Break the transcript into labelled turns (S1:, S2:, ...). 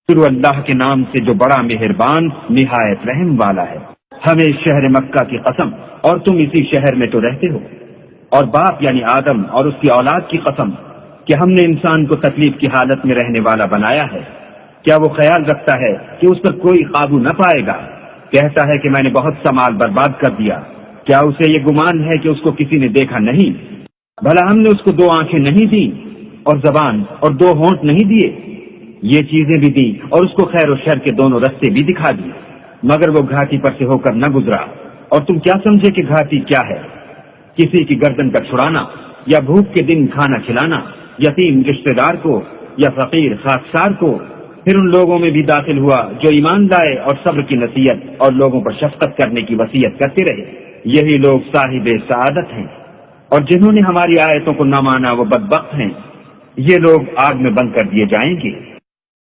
S1: शुरू अल्लाह के नाम से जो बड़ा मेहरबान निहायत रहम वाला है। हमें शहर मक्का की कसम, और तुम इसी शहर में तो रहते हो, और बाप यानी आदम और उसकी औलाद की कसम कि हमने इंसान को तकलीफ की हालत में रहने वाला बनाया है। क्या वो ख्याल रखता है कि उस पर कोई काबू न पाएगा? कहता है कि मैंने बहुत सा माल बर्बाद कर दिया। क्या उसे ये गुमान है कि उसको किसी ने देखा नहीं? भला हमने उसको 2 आंखें नहीं दी, और जबान और 2 होंठ नहीं दिए? ये चीजें भी दी और उसको खैर और शर के दोनों रास्ते भी दिखा दिए, मगर वो घाटी पर से होकर न गुजरा। और तुम क्या समझे कि घाटी क्या है? किसी की गर्दन का छुड़ाना, या भूख के दिन खाना खिलाना, यतीम रिश्तेदार को या फकीर खाकसार को। फिर उन लोगों में भी दाखिल हुआ जो ईमान लाए और सब्र की नसीहत और लोगों पर शफकत करने की वसीयत करते रहे। यही लोग साहिबे सआदत हैं। और जिन्होंने हमारी आयतों को न माना वो बदबख्त हैं। ये लोग आग में बंद कर दिए जाएंगे।